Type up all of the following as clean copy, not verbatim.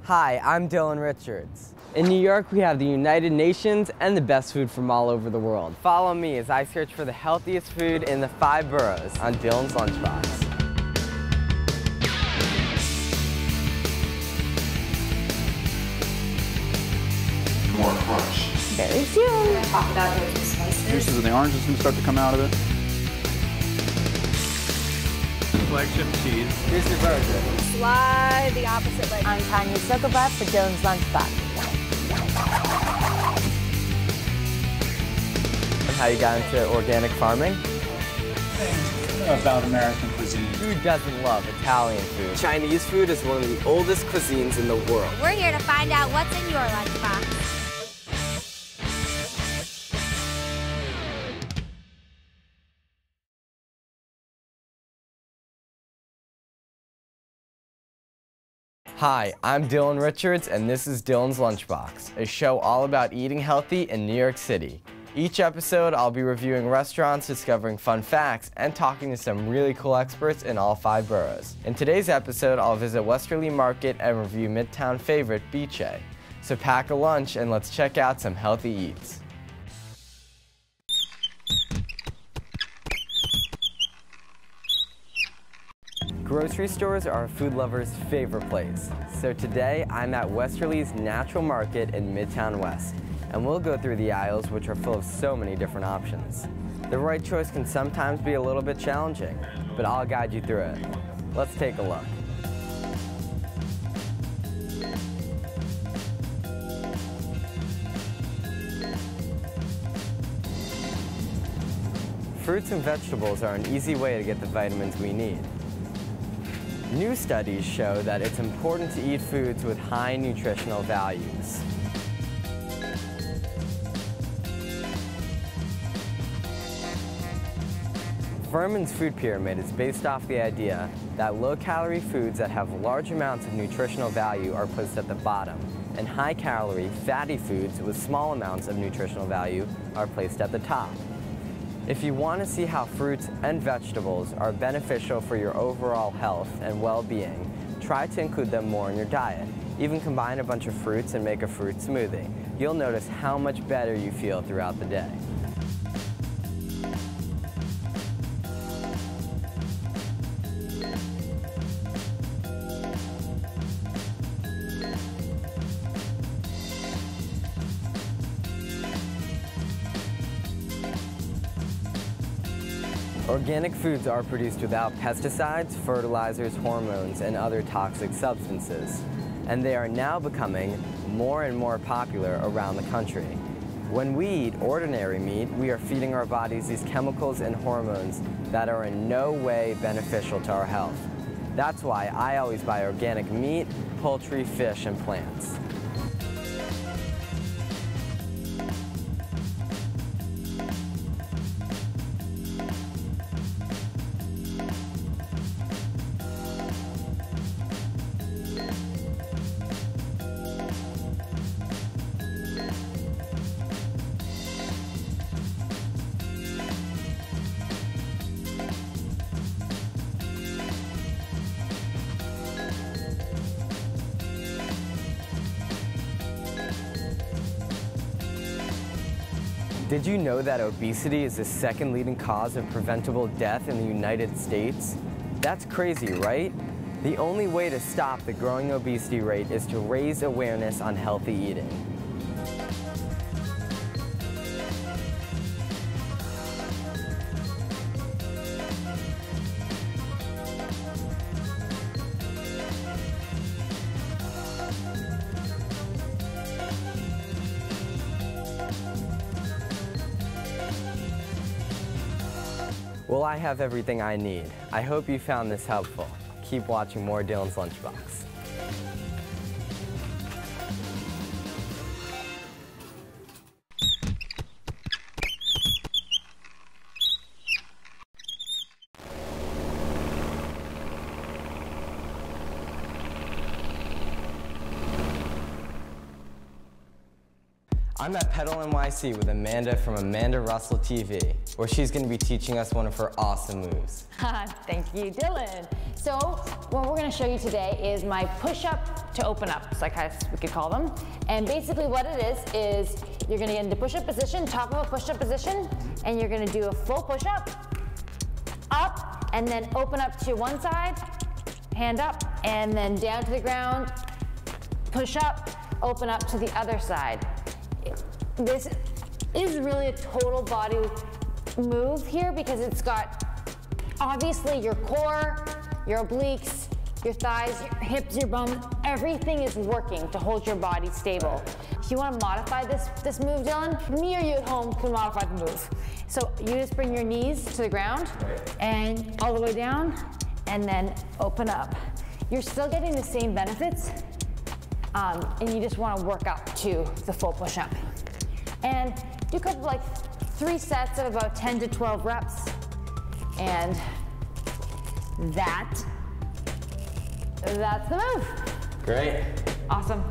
Hi, I'm Dylan Richards. In New York, we have the United Nations and the best food from all over the world. Follow me as I search for the healthiest food in the 5 boroughs on Dylan's Lunchbox. More crunch. Very soon. We're going to talk about those spices. Juices of the oranges can start to come out of it. Flagship cheese. Here's your burger. Slide the opposite leg. I'm Tanya Sokobat for Dylan's Lunchbox. How you got into organic farming? About American cuisine. Who doesn't love Italian food? Chinese food is one of the oldest cuisines in the world. We're here to find out what's in your lunchbox. Hi, I'm Dylan Richards, and this is Dylan's Lunchbox, a show all about eating healthy in New York City. Each episode, I'll be reviewing restaurants, discovering fun facts, and talking to some really cool experts in all 5 boroughs. In today's episode, I'll visit Westerly Market and review Midtown favorite Bice. So pack a lunch and let's check out some healthy eats. Grocery stores are a food lover's favorite place. So today, I'm at Westerly's Natural Market in Midtown West, and we'll go through the aisles which are full of so many different options. The right choice can sometimes be a little bit challenging, but I'll guide you through it. Let's take a look. Fruits and vegetables are an easy way to get the vitamins we need. New studies show that it's important to eat foods with high nutritional values. Furman's food pyramid is based off the idea that low-calorie foods that have large amounts of nutritional value are placed at the bottom, and high-calorie, fatty foods with small amounts of nutritional value are placed at the top. If you want to see how fruits and vegetables are beneficial for your overall health and well-being, try to include them more in your diet. Even combine a bunch of fruits and make a fruit smoothie. You'll notice how much better you feel throughout the day. Organic foods are produced without pesticides, fertilizers, hormones, and other toxic substances, and they are now becoming more and more popular around the country. When we eat ordinary meat, we are feeding our bodies these chemicals and hormones that are in no way beneficial to our health. That's why I always buy organic meat, poultry, fish, and plants. Did you know that obesity is the second leading cause of preventable death in the United States? That's crazy, right? The only way to stop the growing obesity rate is to raise awareness on healthy eating. Well, I have everything I need. I hope you found this helpful. Keep watching more Dylan's Lunchbox. I'm at Pedal NYC with Amanda from Amanda Russell TV, where she's going to be teaching us one of her awesome moves. Thank you, Dylan. So what we're going to show you today is my push-up to open up, so I guess we could call them. And basically what it is you're going to get into push-up position, top of a push-up position, and you're going to do a full push-up, up, and then open up to one side, hand up, and then down to the ground, push up, open up to the other side. This is really a total body move here because it's got obviously your core, your obliques, your thighs, your hips, your bum, everything is working to hold your body stable. If you want to modify this move, Dylan, me or you at home can modify the move. So you just bring your knees to the ground and all the way down and then open up. You're still getting the same benefits and you just want to work up to the full push-up. And do a couple, like 3 sets of about 10 to 12 reps. And that's the move. Great. Awesome.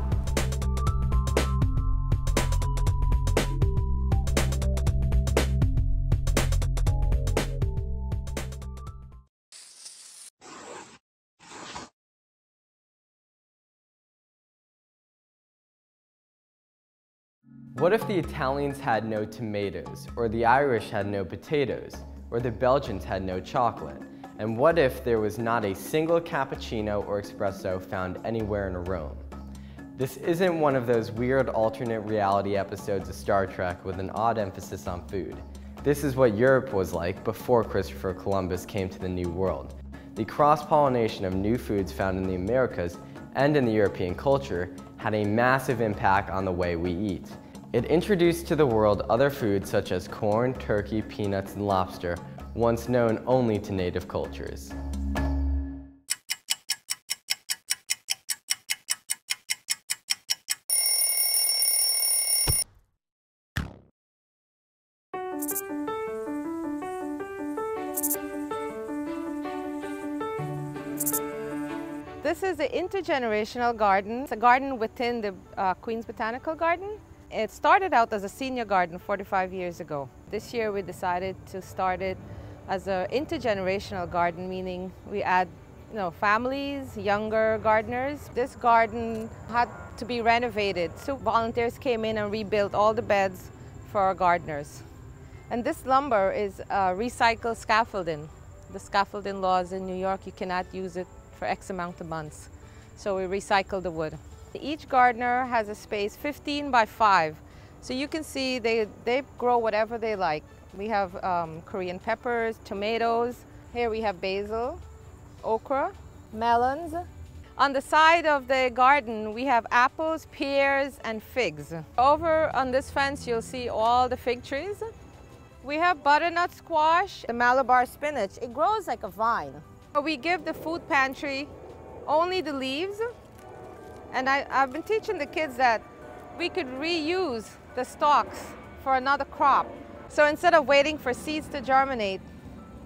What if the Italians had no tomatoes, or the Irish had no potatoes, or the Belgians had no chocolate? And what if there was not a single cappuccino or espresso found anywhere in Rome? This isn't one of those weird alternate reality episodes of Star Trek with an odd emphasis on food. This is what Europe was like before Christopher Columbus came to the New World. The cross-pollination of new foods found in the Americas and in the European culture had a massive impact on the way we eat. It introduced to the world other foods such as corn, turkey, peanuts, and lobster, once known only to native cultures. This is an intergenerational garden. It's a garden within the Queen's Botanical Garden. It started out as a senior garden 45 years ago. This year we decided to start it as an intergenerational garden, meaning we add families, younger gardeners. This garden had to be renovated, so volunteers came in and rebuilt all the beds for our gardeners. And this lumber is recycled scaffolding. The scaffolding laws in New York, you cannot use it for X amount of months. So we recycle the wood. Each gardener has a space 15 by 5. So you can see they grow whatever they like. We have Korean peppers, tomatoes. Here we have basil, okra, melons. On the side of the garden, we have apples, pears, and figs. Over on this fence, you'll see all the fig trees. We have butternut squash, the Malabar spinach. It grows like a vine. We give the food pantry only the leaves. And I've been teaching the kids that we could reuse the stalks for another crop. So instead of waiting for seeds to germinate,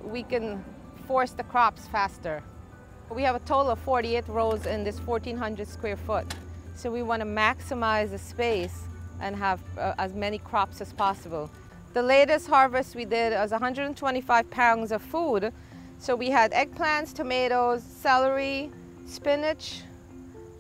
we can force the crops faster. We have a total of 48 rows in this 1,400 square foot. So we want to maximize the space and have as many crops as possible. The latest harvest we did was 125 pounds of food. So we had eggplants, tomatoes, celery, spinach,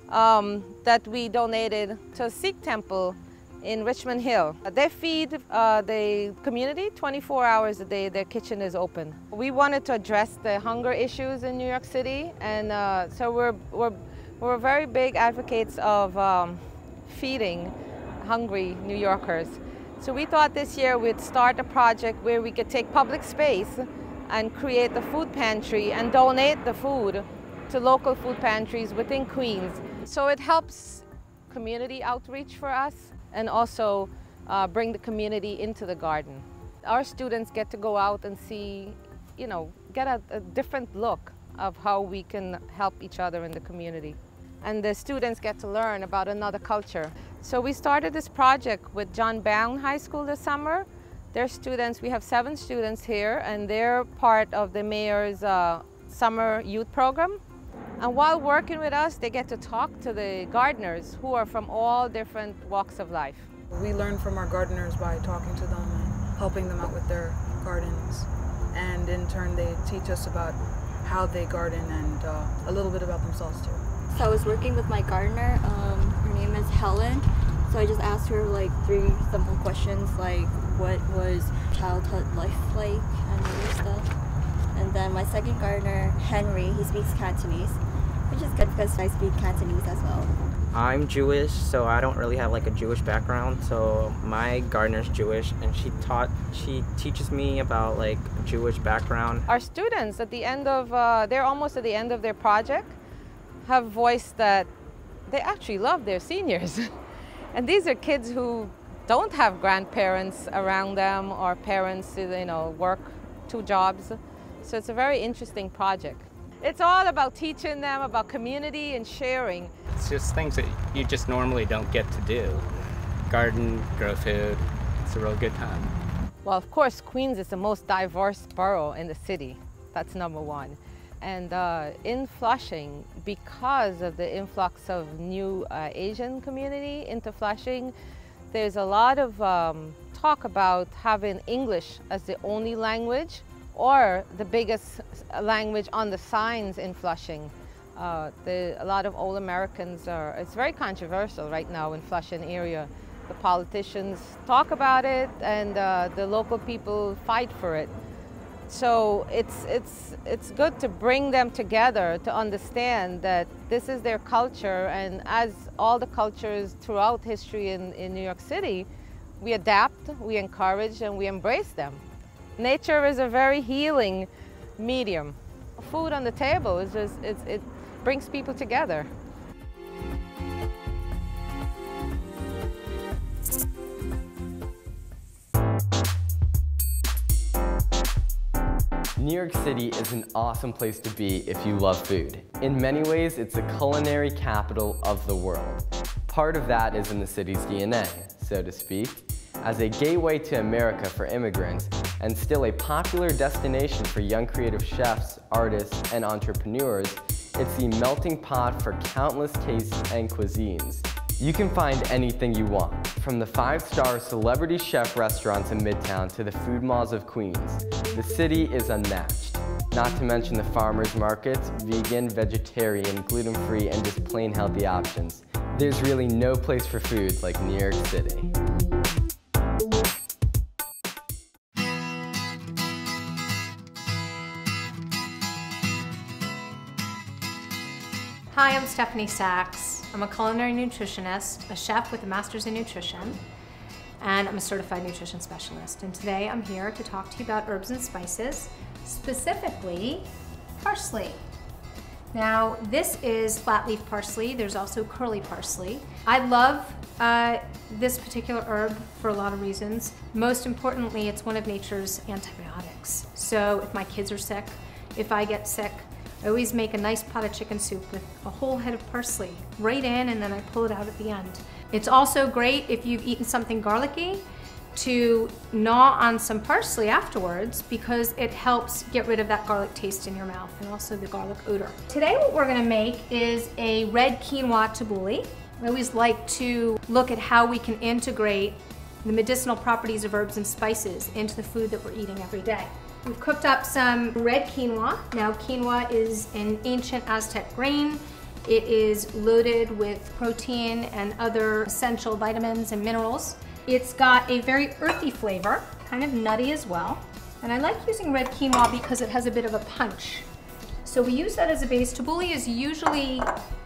that we donated to a Sikh temple in Richmond Hill. They feed the community 24 hours a day. Their kitchen is open. We wanted to address the hunger issues in New York City, and so we're very big advocates of feeding hungry New Yorkers. So we thought this year we'd start a project where we could take public space and create the food pantry and donate the food to local food pantries within Queens. So it helps community outreach for us and also bring the community into the garden. Our students get to go out and see, get a different look of how we can help each other in the community. And the students get to learn about another culture. So we started this project with John Brown High School this summer. Their students, we have 7 students here, and they're part of the mayor's summer youth program. And while working with us, they get to talk to the gardeners who are from all different walks of life. We learn from our gardeners by talking to them and helping them out with their gardens. And in turn, they teach us about how they garden and a little bit about themselves too. So I was working with my gardener. Her name is Helen. So I just asked her like 3 simple questions, like what was childhood life like and other stuff. And then my second gardener, Henry, he speaks Cantonese, which is good because I speak Cantonese as well. I'm Jewish, so I don't really have like a Jewish background. So my gardener's Jewish, and she teaches me about like Jewish background. Our students at the end of, they're almost at the end of their project, have voiced that they actually love their seniors. And these are kids who don't have grandparents around them or parents who, work 2 jobs. So it's a very interesting project. It's all about teaching them about community and sharing. It's just things that you just normally don't get to do. Garden, grow food, it's a real good time. Well, of course, Queens is the most diverse borough in the city. That's number 1. And in Flushing, because of the influx of new Asian community into Flushing, there's a lot of talk about having English as the only language or the biggest language on the signs in Flushing. A lot of old Americans it's very controversial right now in Flushing area. The politicians talk about it and the local people fight for it. So it's good to bring them together to understand that this is their culture, and as all the cultures throughout history in New York City, we adapt, we encourage, and we embrace them. Nature is a very healing medium. Food on the table is it brings people together. New York City is an awesome place to be if you love food. In many ways, it's the culinary capital of the world. Part of that is in the city's DNA, so to speak. As a gateway to America for immigrants, and still a popular destination for young creative chefs, artists, and entrepreneurs, it's the melting pot for countless tastes and cuisines. You can find anything you want, from the 5-star celebrity chef restaurants in Midtown to the food malls of Queens. The city is unmatched. Not to mention the farmers markets, vegan, vegetarian, gluten-free, and just plain healthy options. There's really no place for food like New York City. Hi, I'm Stephanie Sachs. I'm a culinary nutritionist, a chef with a master's in nutrition, and I'm a certified nutrition specialist. And today I'm here to talk to you about herbs and spices, specifically parsley. Now, this is flat leaf parsley. There's also curly parsley. I love this particular herb for a lot of reasons. Most importantly, it's one of nature's antibiotics. So if my kids are sick, if I get sick, I always make a nice pot of chicken soup with a whole head of parsley right in, and then I pull it out at the end. It's also great if you've eaten something garlicky to gnaw on some parsley afterwards, because it helps get rid of that garlic taste in your mouth and also the garlic odor. Today what we're gonna make is a red quinoa tabbouleh. I always like to look at how we can integrate the medicinal properties of herbs and spices into the food that we're eating every day. We've cooked up some red quinoa. Now, quinoa is an ancient Aztec grain. It is loaded with protein and other essential vitamins and minerals. It's got a very earthy flavor, kind of nutty as well. And I like using red quinoa because it has a bit of a punch. So we use that as a base. Tabbouleh is usually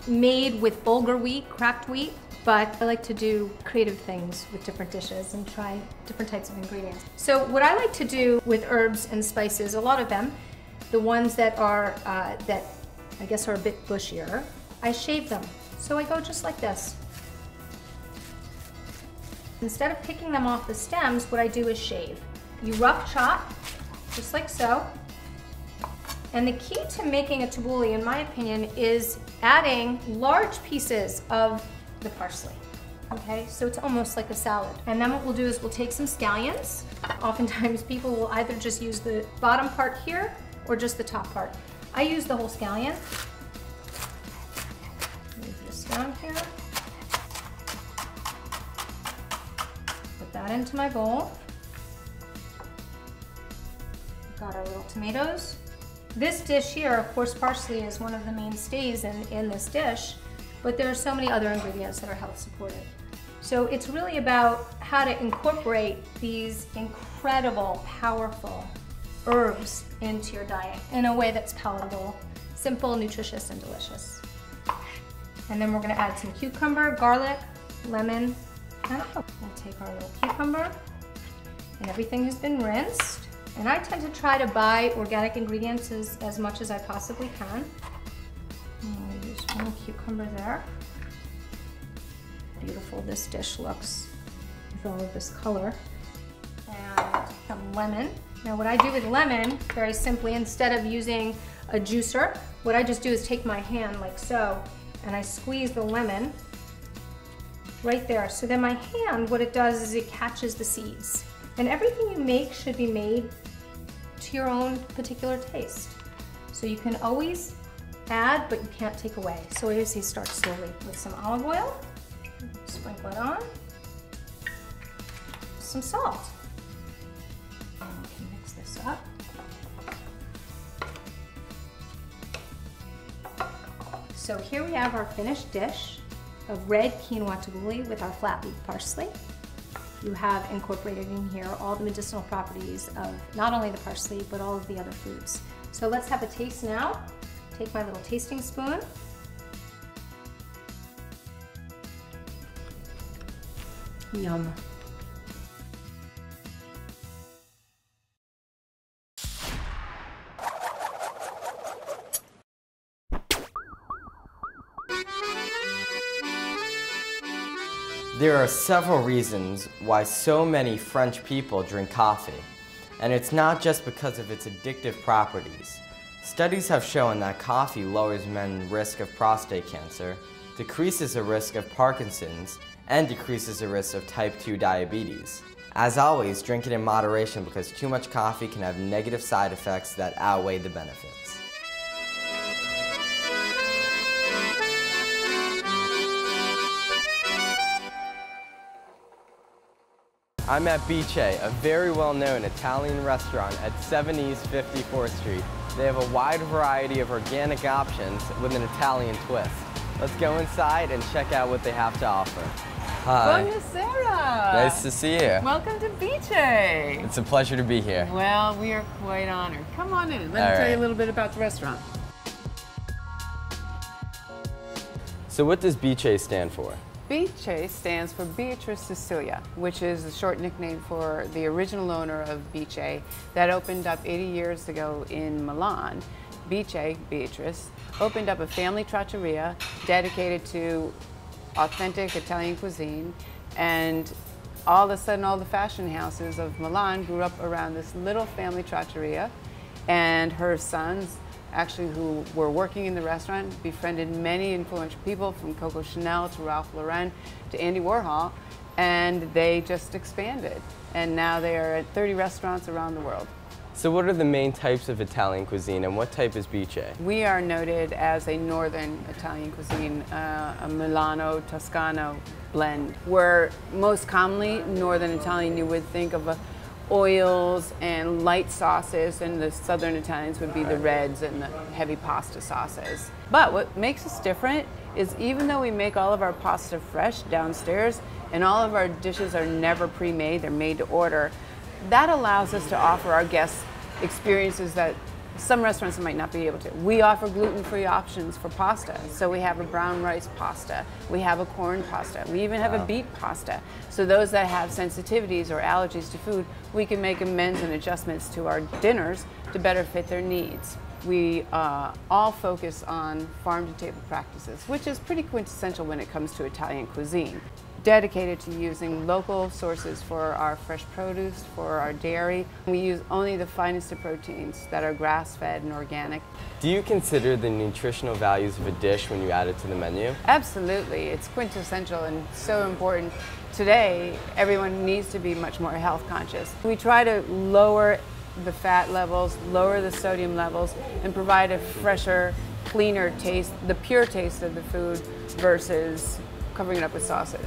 made with bulgur wheat, cracked wheat, but I like to do creative things with different dishes and try different types of ingredients. So what I like to do with herbs and spices, a lot of them, the ones that are, that I guess are a bit bushier, I shave them. So I go just like this. Instead of picking them off the stems, what I do is shave. You rough chop, just like so. And the key to making a tabbouleh, in my opinion, is adding large pieces of the parsley. Okay, so it's almost like a salad. And then what we'll do is we'll take some scallions. Oftentimes people will either just use the bottom part here or just the top part. I use the whole scallion. Move this down here. that into my bowl. We've got our little tomatoes. This dish here, of course, parsley is one of the mainstays in this dish, but there are so many other ingredients that are health supportive. So it's really about how to incorporate these incredible, powerful herbs into your diet in a way that's palatable, simple, nutritious, and delicious. And then we're gonna add some cucumber, garlic, lemon, and we'll take our little cucumber, and everything has been rinsed. And I tend to try to buy organic ingredients as much as I possibly can. I'll use one cucumber there. Beautiful this dish looks with all of this color. And some lemon. Now what I do with lemon, very simply, instead of using a juicer, what I just do is take my hand like so, and I squeeze the lemon right there. So then my hand, what it does is it catches the seeds. And everything you make should be made to your own particular taste. So you can always add, but you can't take away. So I usually start slowly with some olive oil, sprinkle it on, some salt. And we can mix this up. So here we have our finished dish of red quinoa tabbouleh with our flat leaf parsley. You have incorporated in here all the medicinal properties of not only the parsley, but all of the other foods. So let's have a taste now. Take my little tasting spoon. Yum. There are several reasons why so many French people drink coffee, and it's not just because of its addictive properties. Studies have shown that coffee lowers men's risk of prostate cancer, decreases the risk of Parkinson's, and decreases the risk of type 2 diabetes. As always, drink it in moderation because too much coffee can have negative side effects that outweigh the benefits. I'm at Bice, a very well-known Italian restaurant at 7 East 54th Street. They have a wide variety of organic options with an Italian twist. Let's go inside and check out what they have to offer. Hi. Buonasera. Nice to see you. Welcome to Bice. It's a pleasure to be here. Well, we are quite honored. Come on in. Let me tell you a little bit about the restaurant. So what does Bice stand for? Bice stands for Beatrice Sicilia, which is a short nickname for the original owner of Bice that opened up 80 years ago in Milan. Bice, Beatrice, opened up a family trattoria dedicated to authentic Italian cuisine, and all of a sudden all the fashion houses of Milan grew up around this little family trattoria, and her sons, actually, who were working in the restaurant, befriended many influential people from Coco Chanel to Ralph Lauren to Andy Warhol, and they just expanded. And now they are at 30 restaurants around the world. So what are the main types of Italian cuisine, and what type is Bice? We are noted as a northern Italian cuisine, a Milano, Toscano blend, where most commonly northern Italian you would think of oils and light sauces, and the southern Italians would be the reds and the heavy pasta sauces. But what makes us different is even though we make all of our pasta fresh downstairs and all of our dishes are never pre-made, they're made to order, that allows us to offer our guests experiences that some restaurants might not be able to. We offer gluten-free options for pasta. So we have a brown rice pasta, we have a corn pasta, we even have a beet pasta. So those that have sensitivities or allergies to food, we can make amends and adjustments to our dinners to better fit their needs. We all focus on farm-to-table practices, which is pretty quintessential when it comes to Italian cuisine. Dedicated to using local sources for our fresh produce, for our dairy. We use only the finest of proteins that are grass-fed and organic. Do you consider the nutritional values of a dish when you add it to the menu? Absolutely. It's quintessential and so important. Today, everyone needs to be much more health conscious. We try to lower the fat levels, lower the sodium levels, and provide a fresher, cleaner taste, the pure taste of the food versus covering it up with sauces.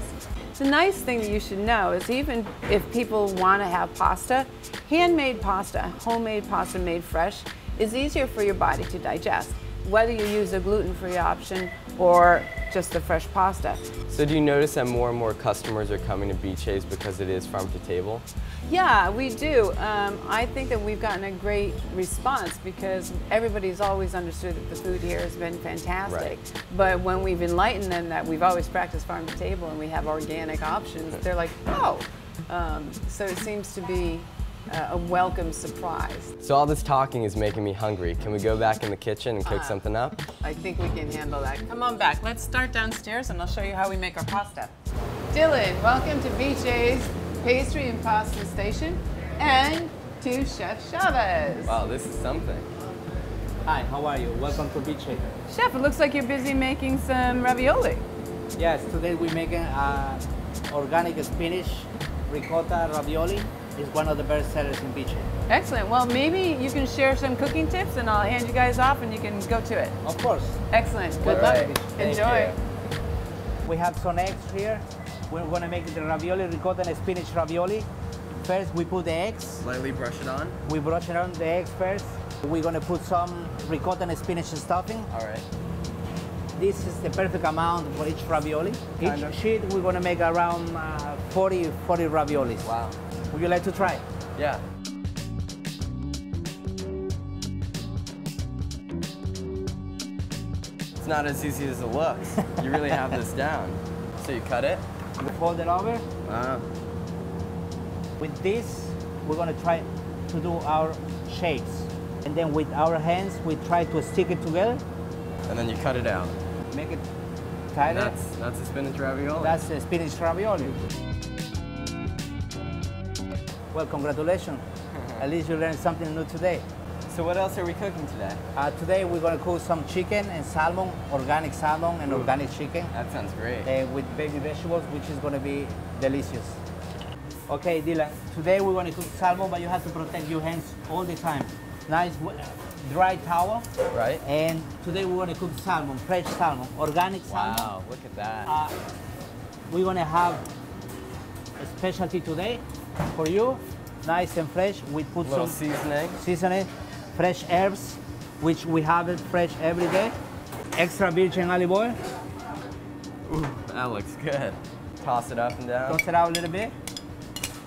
The nice thing that you should know is even if people want to have pasta, handmade pasta, homemade pasta made fresh, is easier for your body to digest, whether you use a gluten-free option or just the fresh pasta. So do you notice that more and more customers are coming to Bice's because it is farm to table? Yeah, we do. I think that we've gotten a great response because everybody's always understood that the food here has been fantastic. Right. But when we've enlightened them that we've always practiced farm to table and we have organic options, they're like, oh. So it seems to be a welcome surprise. So all this talking is making me hungry. Can we go back in the kitchen and cook something up? I think we can handle that. Come on back. Let's start downstairs and I'll show you how we make our pasta. Dylan, welcome to Bice's Pastry and Pasta Station and to Chef Chavez. Wow, this is something. Hi, how are you? Welcome to Bice. Chef, it looks like you're busy making some ravioli. Yes, today we're making organic spinach ricotta ravioli. It's one of the best sellers in Bice. Excellent. Well, maybe you can share some cooking tips and I'll hand you guys off and you can go to it. Of course. Excellent. Good luck. Enjoy. We have some eggs here. We're going to make the ravioli ricotta and spinach ravioli. First, we put the eggs. Lightly brush it on. We brush it on the eggs first. We're going to put some ricotta and spinach stuffing. All right. This is the perfect amount for each ravioli. Each sheet, we're going to make around 40 raviolis. Wow. Would you like to try? Yeah. It's not as easy as it looks. You really have this down. So you cut it? We fold it over. Wow. With this, we're going to try to do our shapes. And then with our hands, we try to stick it together. And then you cut it out. Make it tighter. That's a spinach ravioli. That's the spinach ravioli. Well, congratulations. At least you learned something new today. So what else are we cooking today? Today we're going to cook some chicken and salmon, organic salmon and organic chicken. That sounds great. With baby vegetables, which is going to be delicious. Okay, Dylan, today we're going to cook salmon, but you have to protect your hands all the time. Nice dry towel. Right. And today we're going to cook salmon, fresh salmon, organic salmon. Wow, look at that. We're going to have a specialty today for you, nice and fresh. We put little some seasoning, fresh herbs, which we have it fresh every day. Extra virgin olive oil. Ooh, that looks good. Toss it up and down. Toss it out a little bit.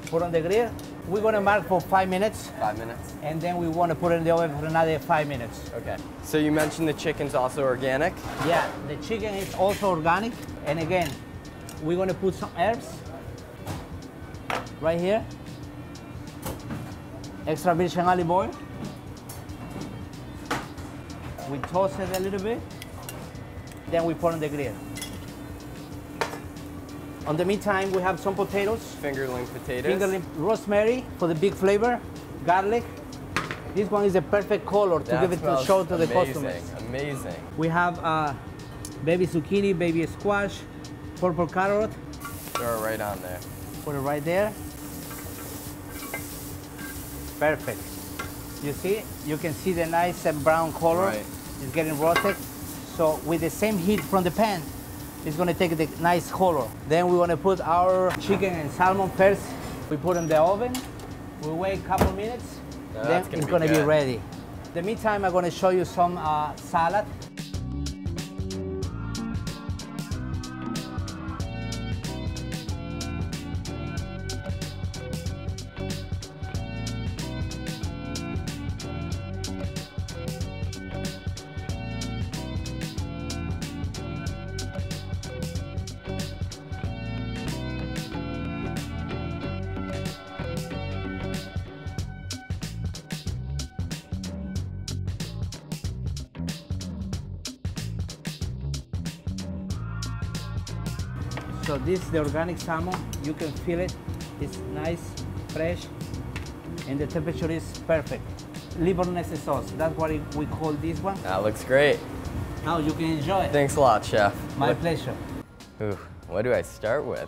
Put on the grill. We're going to mark for 5 minutes. 5 minutes. And then we want to put it in the oven for another 5 minutes. Okay. So you mentioned the chicken's also organic? Yeah, the chicken is also organic. And again, we're going to put some herbs right here. Extra virgin olive oil. We toast it a little bit. Then we put on the grill. On the meantime, we have some potatoes. Fingerling potatoes. Fingerling rosemary for the big flavor. Garlic. This one is the perfect color to give it to show to the customers. Amazing. We have baby zucchini, baby squash, purple carrot. Throw it right on there. Put it right there. Perfect. You see, you can see the nice brown color. Right. It's getting roasted. So with the same heat from the pan, it's going to take the nice color. Then we want to put our chicken and salmon first. We put in the oven. We wait a couple minutes. Then it's going to be ready. In the meantime, I'm going to show you some salad. So this is the organic salmon. You can feel it. It's nice, fresh, and the temperature is perfect. Livornese sauce, that's what we call this one. That looks great. Now you can enjoy it. Thanks a lot, Chef. My pleasure. Ooh, what do I start with?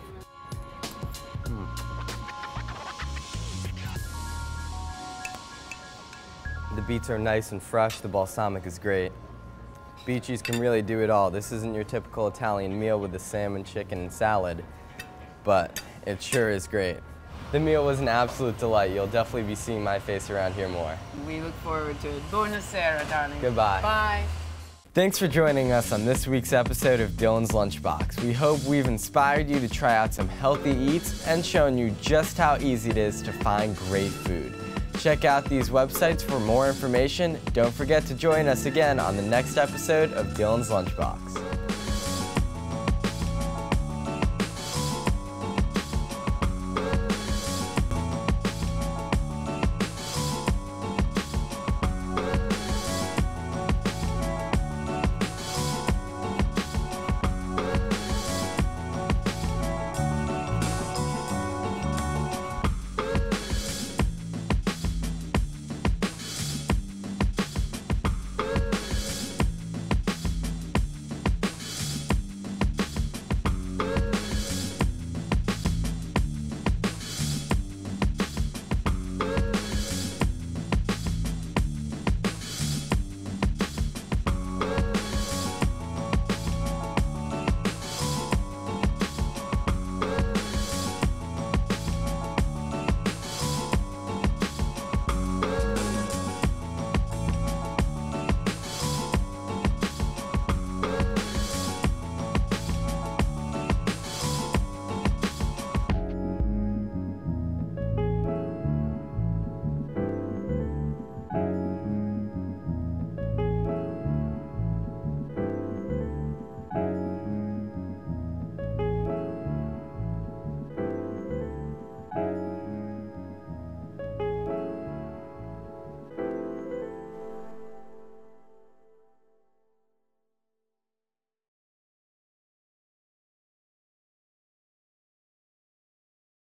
The beets are nice and fresh. The balsamic is great. Beachies can really do it all. This isn't your typical Italian meal with the salmon, chicken, and salad, but it sure is great. The meal was an absolute delight. You'll definitely be seeing my face around here more. We look forward to it. Buonasera, darling. Goodbye. Bye. Thanks for joining us on this week's episode of Dylan's Lunchbox. We hope we've inspired you to try out some healthy eats and shown you just how easy it is to find great food. Check out these websites for more information. Don't forget to join us again on the next episode of Dylan's Lunchbox.